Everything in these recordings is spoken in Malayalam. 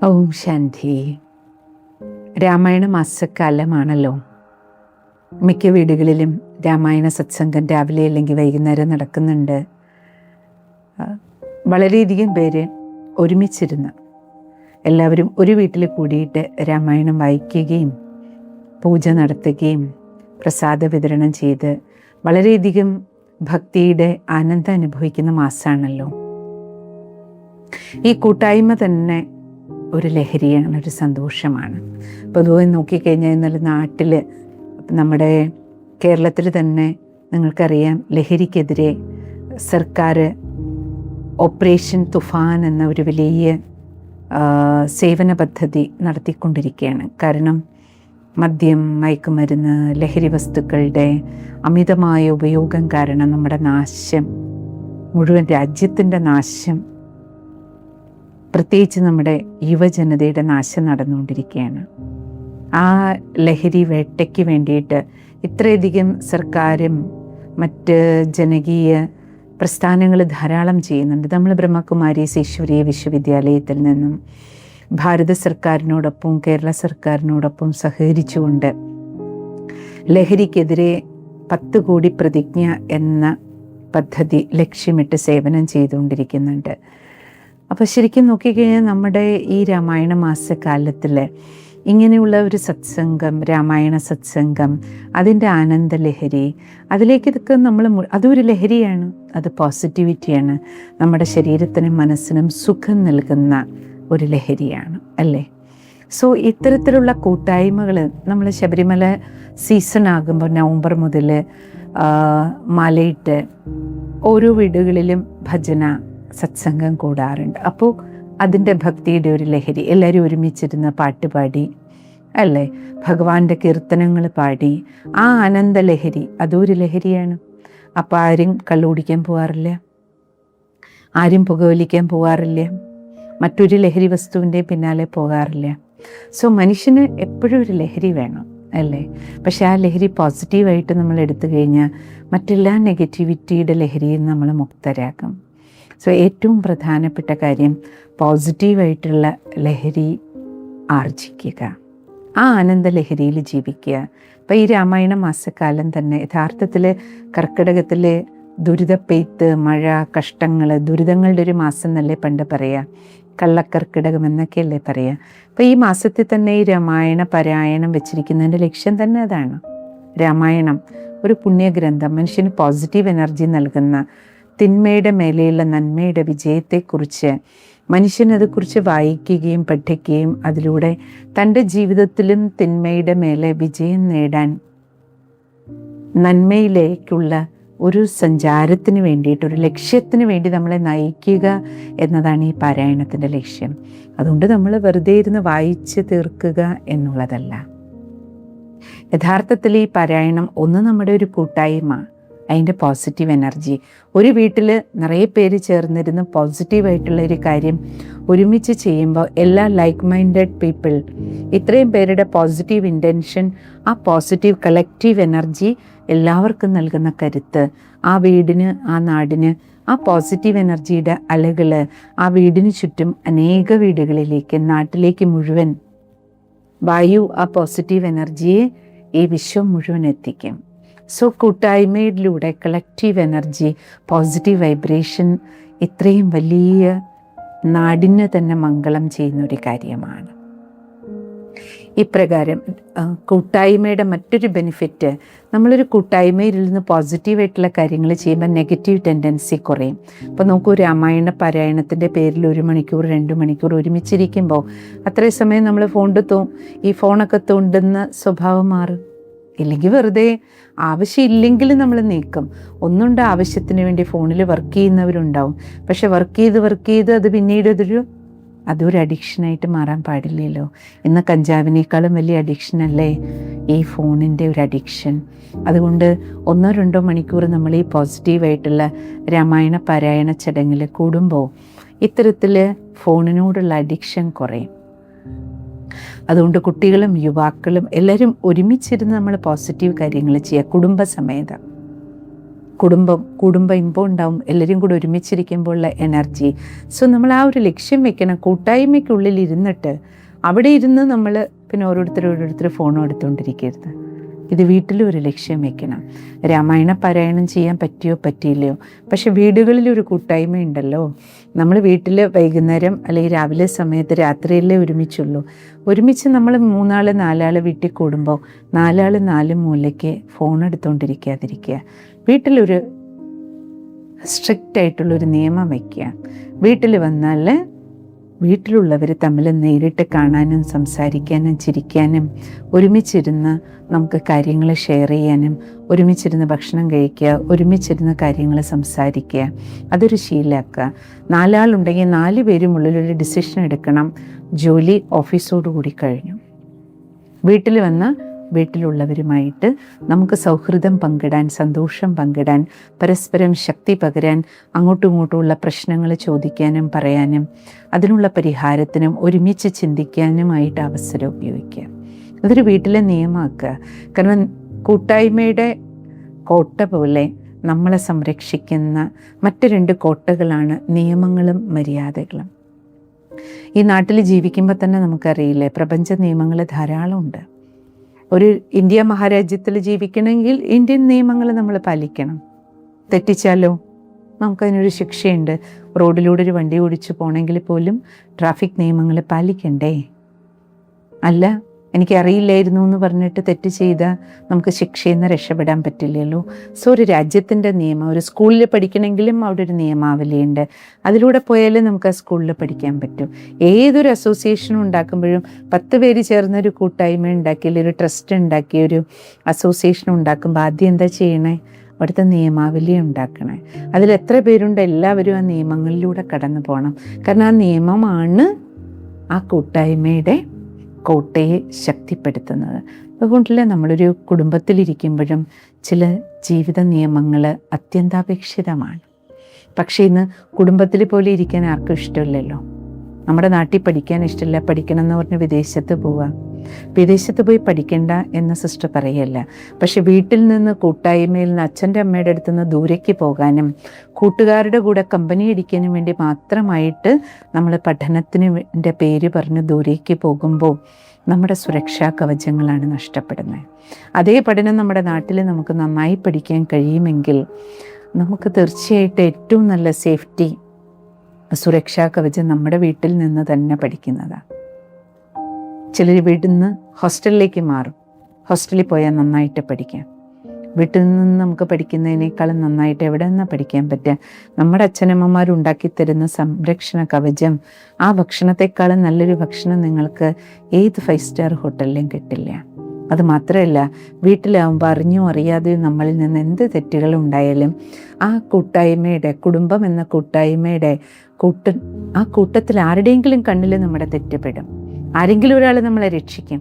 ഓം ശാന്തി. രാമായണ മാസക്കാലമാണല്ലോ. മിക്ക വീടുകളിലും രാമായണ സത്സംഗം രാവിലെ അല്ലെങ്കിൽ വൈകുന്നേരം നടക്കുന്നുണ്ട്. വളരെയധികം പേര് ഒരുമിച്ചിരുന്ന് എല്ലാവരും ഒരു വീട്ടിൽ കൂടിയിട്ട് രാമായണം വായിക്കുകയും പൂജ നടത്തുകയും പ്രസാദ വിതരണം ചെയ്ത് വളരെയധികം ഭക്തിയുടെ ആനന്ദം അനുഭവിക്കുന്ന മാസമാണല്ലോ. ഈ കൂട്ടായ്മ തന്നെ ഒരു ലഹരിയാണ്, ഒരു സന്തോഷമാണ്. പൊതുവെ നോക്കിക്കഴിഞ്ഞാൽ ഇന്നലെ നാട്ടിൽ, നമ്മുടെ കേരളത്തിൽ തന്നെ നിങ്ങൾക്കറിയാം, ലഹരിക്കെതിരെ സർക്കാർ ഓപ്പറേഷൻ തുഫാൻ എന്ന ഒരു വലിയ സേവന പദ്ധതി നടത്തിക്കൊണ്ടിരിക്കുകയാണ്. കാരണം മദ്യം, മയക്കുമരുന്ന്, ലഹരി വസ്തുക്കളുടെ അമിതമായ ഉപയോഗം കാരണം നമ്മുടെ നാശം, മുഴുവൻ രാജ്യത്തിൻ്റെ നാശം, പ്രത്യേകിച്ച് നമ്മുടെ യുവജനതയുടെ നാശം നടന്നുകൊണ്ടിരിക്കുകയാണ്. ആ ലഹരി വേട്ടയ്ക്ക് വേണ്ടിയിട്ട് ഇത്രയധികം സർക്കാരും മറ്റ് ജനകീയ പ്രസ്ഥാനങ്ങൾ ധാരാളം ചെയ്യുന്നുണ്ട്. നമ്മൾ ബ്രഹ്മകുമാരീസ് ഈശ്വരീയ വിശ്വവിദ്യാലയത്തിൽ നിന്നും ഭാരത സർക്കാരിനോടൊപ്പം കേരള സർക്കാരിനോടൊപ്പം സഹകരിച്ചുകൊണ്ട് ലഹരിക്കെതിരെ 10 കോടി പ്രതിജ്ഞ എന്ന പദ്ധതി ലക്ഷ്യമിട്ട് സേവനം ചെയ്തുകൊണ്ടിരിക്കുന്നുണ്ട്. അപ്പോൾ ശരിക്കും നോക്കിക്കഴിഞ്ഞാൽ നമ്മുടെ ഈ രാമായണ മാസക്കാലത്തിൽ ഇങ്ങനെയുള്ള ഒരു സത്സംഗം, രാമായണ സത്സംഗം, അതിൻ്റെ ആനന്ദലഹരി, അതിലേക്കിതൊക്കെ നമ്മൾ അതൊരു ലഹരിയാണ്, അത് പോസിറ്റിവിറ്റിയാണ്, നമ്മുടെ ശരീരത്തിനും മനസ്സിനും സുഖം നൽകുന്ന ഒരു ലഹരിയാണ്, അല്ലേ? സോ ഇത്തരത്തിലുള്ള കൂട്ടായ്മകൾ നമ്മൾ ശബരിമല സീസൺ ആകുമ്പോൾ നവംബർ മുതൽ മാലയിട്ട് ഓരോ വീടുകളിലും ഭജന സത്സംഗം കൂടാറുണ്ട്. അപ്പോൾ അതിൻ്റെ ഭക്തിയുടെ ഒരു ലഹരി, എല്ലാവരും ഒരുമിച്ചിരുന്ന് പാട്ടുപാടി, അല്ലേ, ഭഗവാന്റെ കീർത്തനങ്ങൾ പാടി, ആ ആനന്ദലഹരി അതൊരു ലഹരിയാണ്. അപ്പോൾ ആരും കള്ളുകുടിക്കാൻ പോകാറില്ല, ആരും പുകവലിക്കാൻ പോകാറില്ല, മറ്റൊരു ലഹരി വസ്തുവിൻ്റെ പിന്നാലെ പോകാറില്ല. സോ മനുഷ്യന് എപ്പോഴും ഒരു ലഹരി വേണം, അല്ലേ? പക്ഷെ ആ ലഹരി പോസിറ്റീവായിട്ട് നമ്മൾ എടുത്തു കഴിഞ്ഞാൽ മറ്റെല്ലാ നെഗറ്റിവിറ്റിയുടെ ലഹരിയിൽ നമ്മൾ മുക്തരാക്കും. സോ ഏറ്റവും പ്രധാനപ്പെട്ട കാര്യം പോസിറ്റീവായിട്ടുള്ള ലഹരി ആർജിക്കുക, ആ ആനന്ദ ലഹരിയിൽ ജീവിക്കുക. അപ്പോൾ ഈ രാമായണ മാസക്കാലം തന്നെ യഥാർത്ഥത്തിൽ കർക്കിടകത്തിൽ ദുരിതപ്പെയ്ത്ത്, മഴ, കഷ്ടങ്ങൾ, ദുരിതങ്ങളുടെ ഒരു മാസം എന്നല്ലേ പണ്ട് പറയുക, കള്ളക്കർക്കിടകം എന്നൊക്കെയല്ലേ പറയുക. അപ്പോൾ ഈ മാസത്തിൽ തന്നെ ഈ രാമായണ പാരായണം വെച്ചിരിക്കുന്നതിൻ്റെ ലക്ഷ്യം തന്നെ അതാണ്. രാമായണം ഒരു പുണ്യഗ്രന്ഥം, മനുഷ്യന് പോസിറ്റീവ് എനർജി നൽകുന്ന, തിന്മയുടെ മേലെയുള്ള നന്മയുടെ വിജയത്തെക്കുറിച്ച് മനുഷ്യനതെക്കുറിച്ച് വായിക്കുകയും പഠിക്കുകയും അതിലൂടെ തൻ്റെ ജീവിതത്തിലും തിന്മയുടെ മേലെ വിജയം നേടാൻ, നന്മയിലേക്കുള്ള ഒരു സഞ്ചാരത്തിന് വേണ്ടിയിട്ട്, ഒരു ലക്ഷ്യത്തിന് വേണ്ടി നമ്മളെ നയിക്കുക എന്നതാണ് ഈ പാരായണത്തിൻ്റെ ലക്ഷ്യം. അതുകൊണ്ട് നമ്മൾ വെറുതെ ഇരുന്ന് വായിച്ച് തീർക്കുക എന്നുള്ളതല്ല. യഥാർത്ഥത്തിൽ ഈ പാരായണം ഒന്ന് നമ്മുടെ ഒരു കൂട്ടായ്മ, അതിൻ്റെ പോസിറ്റീവ് എനർജി. ഒരു വീട്ടിൽ നിറയെ പേര് ചേർന്നിരുന്ന് പോസിറ്റീവായിട്ടുള്ള ഒരു കാര്യം ഒരുമിച്ച് ചെയ്യുമ്പോൾ എല്ലാ ലൈക്ക് മൈൻഡഡ് പീപ്പിൾ, ഇത്രയും പേരുടെ പോസിറ്റീവ് ഇൻറ്റൻഷൻ, ആ പോസിറ്റീവ് കളക്റ്റീവ് എനർജി എല്ലാവർക്കും നൽകുന്ന കരുത്ത്, ആ വീടിന്, ആ നാടിന്, ആ പോസിറ്റീവ് എനർജിയുടെ അലകൾ ആ വീടിന് ചുറ്റും അനേക വീടുകളിലേക്ക്, നാട്ടിലേക്ക് മുഴുവൻ വായു ആ പോസിറ്റീവ് എനർജിയെ ഈ വിശ്വം മുഴുവൻ എത്തിക്കും. സോ കൂട്ടായ്മയിലൂടെ കളക്റ്റീവ് എനർജി, പോസിറ്റീവ് വൈബ്രേഷൻ ഇത്രയും വലിയ നാടിന് തന്നെ മംഗളം ചെയ്യുന്നൊരു കാര്യമാണ്. ഇപ്രകാരം കൂട്ടായ്മയുടെ മറ്റൊരു ബെനിഫിറ്റ്, നമ്മളൊരു കൂട്ടായ്മയിൽ നിന്ന് പോസിറ്റീവായിട്ടുള്ള കാര്യങ്ങൾ ചെയ്യുമ്പോൾ നെഗറ്റീവ് ടെൻഡൻസി കുറയും. അപ്പോൾ നോക്കൂ, രാമായണ പാരായണത്തിൻ്റെ പേരിൽ 1 മണിക്കൂർ 2 മണിക്കൂർ ഒരുമിച്ചിരിക്കുമ്പോൾ അത്രയും സമയം നമ്മൾ ഈ ഫോണൊക്കെ തോണ്ടുന്ന സ്വഭാവം മാറും. ഇല്ലെങ്കിൽ വെറുതെ ആവശ്യമില്ലെങ്കിൽ നമ്മൾ നീക്കും. ഒന്നുണ്ട്, ആവശ്യത്തിന് വേണ്ടി ഫോണിൽ വർക്ക് ചെയ്യുന്നവരുണ്ടാവും. പക്ഷെ വർക്ക് ചെയ്ത് അത് പിന്നീട് അതൊരു അഡിക്ഷനായിട്ട് മാറാൻ പാടില്ലല്ലോ. ഇന്ന് കഞ്ചാവിനേക്കാളും വലിയ അഡിക്ഷനല്ലേ ഈ ഫോണിൻ്റെ ഒരു അഡിക്ഷൻ. അതുകൊണ്ട് 1-2 മണിക്കൂർ നമ്മൾ ഈ പോസിറ്റീവായിട്ടുള്ള രാമായണ പാരായണ ചടങ്ങിൽ കൂടുമ്പോൾ ഇത്തരത്തിൽ ഫോണിനോടുള്ള അഡിക്ഷൻ കുറയും. അതുകൊണ്ട് കുട്ടികളും യുവാക്കളും എല്ലാവരും ഒരുമിച്ചിരുന്ന് നമ്മൾ പോസിറ്റീവ് കാര്യങ്ങൾ ചെയ്യുക, കുടുംബസമേതം. കുടുംബ ഇമ്പം ഉണ്ടാവും, എല്ലാവരും കൂടെ ഒരുമിച്ചിരിക്കുമ്പോഴുള്ള എനർജി. സോ നമ്മൾ ആ ഒരു ലക്ഷ്യം വെക്കണം. കൂട്ടായ്മയ്ക്കുള്ളിൽ ഇരുന്നിട്ട് അവിടെ ഇരുന്ന് നമ്മൾ പിന്നെ ഓരോരുത്തർ ഫോണും എടുത്തുകൊണ്ടിരിക്കരുത്. ഇത് വീട്ടിലും ഒരു ലക്ഷ്യം വെക്കണം. രാമായണ പാരായണം ചെയ്യാൻ പറ്റിയോ പറ്റിയില്ലയോ, പക്ഷെ വീടുകളിലൊരു കൂട്ടായ്മ ഉണ്ടല്ലോ. നമ്മൾ വീട്ടിൽ വൈകുന്നേരം അല്ലെങ്കിൽ രാവിലെ സമയത്ത് രാത്രിയിലേ ഒരുമിച്ചുള്ളൂ. ഒരുമിച്ച് നമ്മൾ 3 4 വീട്ടിൽ കൂടുമ്പോൾ 4 4 മൂലയ്ക്ക് ഫോൺ എടുത്തുകൊണ്ടിരിക്കാതിരിക്കുക. വീട്ടിലൊരു സ്ട്രിക്റ്റ് ആയിട്ടുള്ളൊരു നിയമം വയ്ക്കുക. വീട്ടിൽ വന്നാൽ വീട്ടിലുള്ളവർ തമ്മിൽ നേരിട്ട് കാണാനും സംസാരിക്കാനും ചിരിക്കാനും ഒരുമിച്ചിരുന്ന് നമുക്ക് കാര്യങ്ങൾ ഷെയർ ചെയ്യാനും ഒരുമിച്ചിരുന്ന് ഭക്ഷണം കഴിക്കുക, ഒരുമിച്ചിരുന്ന് കാര്യങ്ങൾ സംസാരിക്കുക, അതൊരു ശീലമാക്കുക. 4 ആളുണ്ടെങ്കിൽ 4 പേരും ഉള്ളിലൊരു ഡിസിഷൻ എടുക്കണം. ജോലി ഓഫീസോടുകൂടി കഴിഞ്ഞു. വീട്ടിൽ വന്ന വീട്ടിലുള്ളവരുമായിട്ട് നമുക്ക് സൗഹൃദം പങ്കിടാൻ, സന്തോഷം പങ്കിടാൻ, പരസ്പരം ശക്തി പകരാൻ, അങ്ങോട്ടും ഇങ്ങോട്ടുമുള്ള പ്രശ്നങ്ങൾ ചോദിക്കാനും പറയാനും അതിനുള്ള പരിഹാരത്തിനും ഒരുമിച്ച് ചിന്തിക്കാനുമായിട്ട് അവസരം ഉപയോഗിക്കുക. അതൊരു വീട്ടിലെ നിയമമാക്കുക. കാരണം കൂട്ടായ്മയുടെ കോട്ട പോലെ നമ്മളെ സംരക്ഷിക്കുന്ന മറ്റ് 2 കോട്ടകളാണ് നിയമങ്ങളും മര്യാദകളും. ഈ നാട്ടിൽ ജീവിക്കുമ്പോൾ തന്നെ നമുക്കറിയില്ലേ, പ്രപഞ്ച നിയമങ്ങൾ ധാരാളമുണ്ട്. ഒരു ഇന്ത്യ മഹാരാജ്യത്തിൽ ജീവിക്കണമെങ്കിൽ ഇന്ത്യൻ നിയമങ്ങൾ നമ്മൾ പാലിക്കണം. തെറ്റിച്ചാലോ നമുക്കതിനൊരു ശിക്ഷയുണ്ട്. റോഡിലൂടെ ഒരു വണ്ടി ഓടിച്ച് പോകണമെങ്കിൽ പോലും ട്രാഫിക് നിയമങ്ങൾ പാലിക്കണ്ടേ? അല്ല, എനിക്കറിയില്ലായിരുന്നു എന്ന് പറഞ്ഞിട്ട് തെറ്റ് ചെയ്താൽ നമുക്ക് ശിക്ഷയിൽ നിന്ന് രക്ഷപ്പെടാൻ പറ്റില്ലല്ലോ. സോ ഒരു രാജ്യത്തിൻ്റെ നിയമം, ഒരു സ്കൂളിൽ പഠിക്കണമെങ്കിലും അവിടെ ഒരു നിയമാവലിയുണ്ട്. അതിലൂടെ പോയാലേ നമുക്ക് ആ സ്കൂളിൽ പഠിക്കാൻ പറ്റും. ഏതൊരു അസോസിയേഷനും ഉണ്ടാക്കുമ്പോഴും 10 പേര് ചേർന്നൊരു കൂട്ടായ്മ ഉണ്ടാക്കി, ഒരു ട്രസ്റ്റ് ഉണ്ടാക്കി, ഒരു അസോസിയേഷൻ ഉണ്ടാക്കുമ്പോൾ ആദ്യം എന്താ ചെയ്യണേ? അവിടുത്തെ നിയമാവലി ഉണ്ടാക്കണേ. അതിൽ എത്ര പേരുണ്ട് എല്ലാവരും ആ നിയമങ്ങളിലൂടെ കടന്നു പോകണം. കാരണം ആ നിയമമാണ് ആ കൂട്ടായ്മയുടെ കോട്ടയെ ശക്തിപ്പെടുത്തുന്നത്. അതുകൊണ്ടല്ലേ നമ്മളൊരു കുടുംബത്തിലിരിക്കുമ്പോഴും ചില ജീവിത നിയമങ്ങൾ അത്യന്താപേക്ഷിതമാണ്. പക്ഷേ ഇന്ന് കുടുംബത്തിൽ പോലെ ഇരിക്കാൻ ആർക്കും ഇഷ്ടമില്ലല്ലോ. നമ്മുടെ നാട്ടിൽ പഠിക്കാൻ ഇഷ്ടമില്ല, പഠിക്കണം എന്ന് പറഞ്ഞ് വിദേശത്ത് പോവുക. വിദേശത്ത് പോയി പഠിക്കണ്ട എന്ന് സിസ്റ്റർ പറയല്ല. പക്ഷെ വീട്ടിൽ നിന്ന് കൂട്ടായ്മയിൽ നിന്ന് അച്ഛൻ്റെ അമ്മയുടെ അടുത്ത് നിന്ന് ദൂരേക്ക് പോകാനും കൂട്ടുകാരുടെ കൂടെ കമ്പനി അടിക്കാനും വേണ്ടി മാത്രമായിട്ട് നമ്മൾ പഠനത്തിൻ്റെ പേര് പറഞ്ഞ് ദൂരേക്ക് പോകുമ്പോൾ നമ്മുടെ സുരക്ഷാ കവചങ്ങളാണ് നഷ്ടപ്പെടുന്നത്. അതേ പഠനം നമ്മുടെ നാട്ടിൽ നമുക്ക് നന്നായി പഠിക്കാൻ കഴിയുമെങ്കിൽ നമുക്ക് തീർച്ചയായിട്ടും ഏറ്റവും നല്ല സേഫ്റ്റി, സുരക്ഷാ കവചം നമ്മുടെ വീട്ടിൽ നിന്ന് തന്നെ പഠിക്കുന്നതാണ്. ചിലർ വീട്ടിൽ നിന്ന് ഹോസ്റ്റലിലേക്ക് മാറും. ഹോസ്റ്റലിൽ പോയാൽ നന്നായിട്ട് പഠിക്കാം. വീട്ടിൽ നിന്ന് നമുക്ക് പഠിക്കുന്നതിനേക്കാളും നന്നായിട്ട് എവിടെ നിന്നാണ് പഠിക്കാൻ പറ്റുക? നമ്മുടെ അച്ഛനമ്മമാരുണ്ടാക്കി തരുന്ന സംരക്ഷണ കവചം, ആ ഭക്ഷണത്തെക്കാളും നല്ലൊരു ഭക്ഷണം നിങ്ങൾക്ക് ഏത് 5 സ്റ്റാർ ഹോട്ടലിലും കിട്ടില്ല. അത് മാത്രമല്ല, വീട്ടിലാവുമ്പോൾ അറിഞ്ഞോ അറിയാതെയോ നമ്മളിൽ നിന്ന് എന്ത് തെറ്റുകളുണ്ടായാലും ആ കൂട്ടായ്മയുടെ, കുടുംബം എന്ന കൂട്ടായ്മയുടെ ആ കൂട്ടത്തിൽ ആരുടെയെങ്കിലും കണ്ണിൽ നമ്മുടെ തെറ്റുപെടും. ആരെങ്കിലും ഒരാൾ നമ്മളെ രക്ഷിക്കും,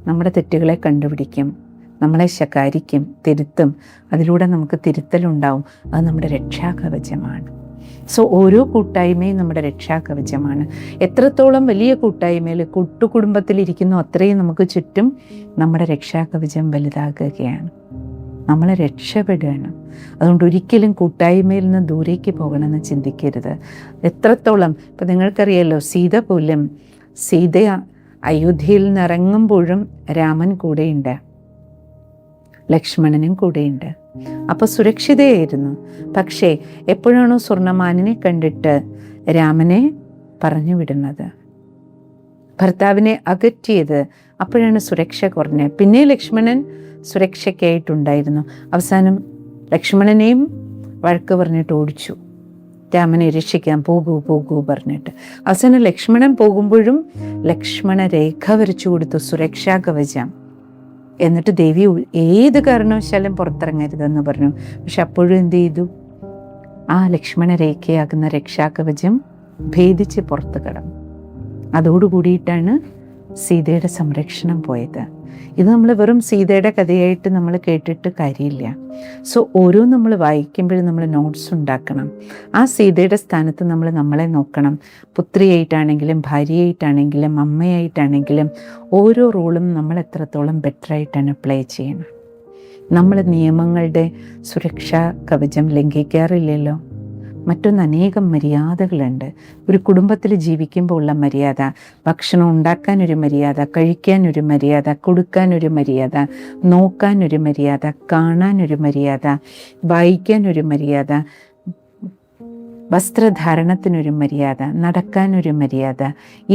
നമ്മുടെ തെറ്റുകളെ കണ്ടുപിടിക്കും, നമ്മളെ ശകാരിക്കും, തിരുത്തും. അതിലൂടെ നമുക്ക് തിരുത്തലുണ്ടാവും. അത് നമ്മുടെ രക്ഷാകവചമാണ്. സോ ഓരോ കൂട്ടായ്മയും നമ്മുടെ രക്ഷാകവചമാണ്. എത്രത്തോളം വലിയ കൂട്ടായ്മയിൽ കൂട്ടുകുടുംബത്തിലിരിക്കുന്നു അത്രയും നമുക്ക് ചുറ്റും നമ്മുടെ രക്ഷാകവചം വലുതാകുകയാണ്. നമ്മളെ രക്ഷപ്പെടുകയാണ്. അതുകൊണ്ട് ഒരിക്കലും കൂട്ടായ്മയിൽ നിന്ന് ദൂരേക്ക് പോകണമെന്ന് ചിന്തിക്കരുത്. എത്രത്തോളം ഇപ്പം നിങ്ങൾക്കറിയാലോ, സീത അയോധ്യയിൽ നിന്ന് ഇറങ്ങുമ്പോഴും രാമൻ കൂടെയുണ്ട്, ലക്ഷ്മണനും കൂടെയുണ്ട്. അപ്പോൾ സുരക്ഷിതയായിരുന്നു. പക്ഷേ എപ്പോഴാണോ സ്വർണ്ണമാനിനെ കണ്ടിട്ട് രാമനെ പറഞ്ഞു വിടുന്നത്, ഭർത്താവിനെ അകറ്റിയത്, അപ്പോഴാണ് സുരക്ഷ കുറഞ്ഞത്. പിന്നെ ലക്ഷ്മണൻ സുരക്ഷയ്ക്കായിട്ടുണ്ടായിരുന്നു. അവസാനം ലക്ഷ്മണനെയും വഴക്ക് പറഞ്ഞിട്ട് ഓടിച്ചു, രാമനെ രക്ഷിക്കാൻ പോകൂ പറഞ്ഞിട്ട്. അവസാനം ലക്ഷ്മണൻ പോകുമ്പോഴും ലക്ഷ്മണ രേഖ വരച്ചു കൊടുത്തു, സുരക്ഷാ കവചം. എന്നിട്ട് ദേവി ഏത് കാരണവശാലും പുറത്തിറങ്ങരുതെന്ന് പറഞ്ഞു. പക്ഷെ അപ്പോഴും എന്ത് ചെയ്തു? ആ ലക്ഷ്മണ രേഖയാകുന്ന രക്ഷാകവചം ഭേദിച്ച് പുറത്ത് കടന്നു. അതോടുകൂടിയിട്ടാണ് സീതയുടെ സംരക്ഷണം പോയത്. ഇത് നമ്മൾ വെറും സീതയുടെ കഥയായിട്ട് നമ്മൾ കേട്ടിട്ട് കാര്യമില്ല. സോ ഓരോ നമ്മൾ വായിക്കുമ്പോഴും നമ്മൾ നോട്ട്സ് ഉണ്ടാക്കണം. ആ സീതയുടെ സ്ഥാനത്ത് നമ്മൾ നമ്മളെ നോക്കണം. പുത്രിയായിട്ടാണെങ്കിലും ഭാര്യയായിട്ടാണെങ്കിലും അമ്മയായിട്ടാണെങ്കിലും ഓരോ റോളും നമ്മൾ എത്രത്തോളം ബെറ്ററായിട്ടാണ് പ്ലേ ചെയ്യണം. നമ്മൾ നിയമങ്ങളുടെ സുരക്ഷാ കവചം ലംഘിക്കാറില്ലല്ലോ. മറ്റൊന്ന്, അനേകം മര്യാദകളുണ്ട്. ഒരു കുടുംബത്തിൽ ജീവിക്കുമ്പോൾ ഉള്ള മര്യാദ, ഭക്ഷണം ഉണ്ടാക്കാനൊരു മര്യാദ, കഴിക്കാനൊരു മര്യാദ, കൊടുക്കാനൊരു മര്യാദ, നോക്കാനൊരു മര്യാദ, കാണാനൊരു മര്യാദ, വായിക്കാനൊരു മര്യാദ, വസ്ത്രധാരണത്തിനൊരു മര്യാദ, നടക്കാനൊരു മര്യാദ,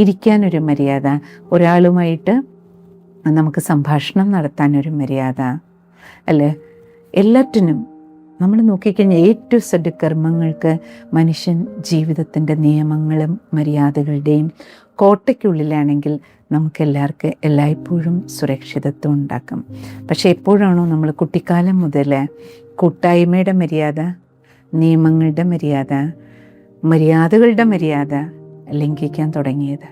ഇരിക്കാനൊരു മര്യാദ, ഒരാളുമായിട്ട് നമുക്ക് സംഭാഷണം നടത്താനൊരു മര്യാദ, അല്ലേ? എല്ലാറ്റിനും നമ്മൾ നോക്കിക്കഴിഞ്ഞാൽ A to Z കർമ്മങ്ങൾക്ക് മനുഷ്യൻ ജീവിതത്തിൻ്റെ നിയമങ്ങളും മര്യാദകളുടെയും കോട്ടയ്ക്കുള്ളിലാണെങ്കിൽ നമുക്കെല്ലാവർക്കും എല്ലായ്പ്പോഴും സുരക്ഷിതത്വം ഉണ്ടാക്കും. പക്ഷേ എപ്പോഴാണോ നമ്മൾ കുട്ടിക്കാലം മുതൽ കൂട്ടായ്മയുടെ മര്യാദ, നിയമങ്ങളുടെ മര്യാദ, മര്യാദകളുടെ മര്യാദ ലംഘിക്കാൻ തുടങ്ങിയത്?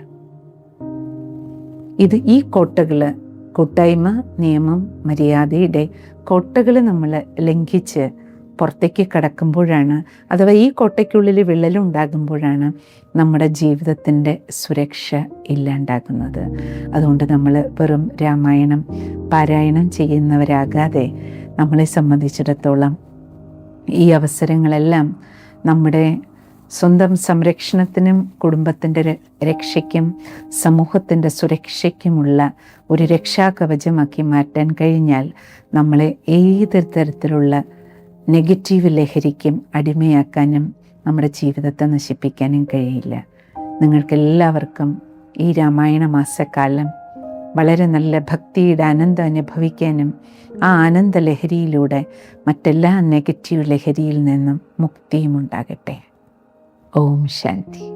ഈ കോട്ടകൾ, കൂട്ടായ്മ, നിയമം, മര്യാദയുടെ കോട്ടകൾ നമ്മൾ ലംഘിച്ച് പുറത്തേക്ക് കടക്കുമ്പോഴാണ്, അഥവാ ഈ കോട്ടയ്ക്കുള്ളിൽ വിള്ളലുണ്ടാകുമ്പോഴാണ് നമ്മുടെ ജീവിതത്തിൻ്റെ സുരക്ഷ ഇല്ലാണ്ടാകുന്നത്. അതുകൊണ്ട് നമ്മൾ വെറും രാമായണം പാരായണം ചെയ്യുന്നവരാകാതെ നമ്മളെ സംബന്ധിച്ചിടത്തോളം ഈ അവസരങ്ങളെല്ലാം നമ്മുടെ സ്വന്തം സംരക്ഷണത്തിനും കുടുംബത്തിൻ്റെ രക്ഷയ്ക്കും സമൂഹത്തിൻ്റെ സുരക്ഷയ്ക്കുമുള്ള ഒരു രക്ഷാകവചമാക്കി മാറ്റാൻ കഴിഞ്ഞാൽ നമ്മളെ ഏത് തരത്തിലുള്ള നെഗറ്റീവ് ലഹരിക്കും അടിമയാക്കാനും നമ്മുടെ ജീവിതത്തെ നശിപ്പിക്കാനും കഴിയില്ല. നിങ്ങൾക്കെല്ലാവർക്കും ഈ രാമായണ മാസക്കാലം വളരെ നല്ല ഭക്തിയുടെ ആനന്ദം അനുഭവിക്കാനും ആ ആനന്ദ ലഹരിയിലൂടെ മറ്റെല്ലാ നെഗറ്റീവ് ലഹരിയിൽ നിന്നും മുക്തിയും ഉണ്ടാകട്ടെ. ഓം ശാന്തി.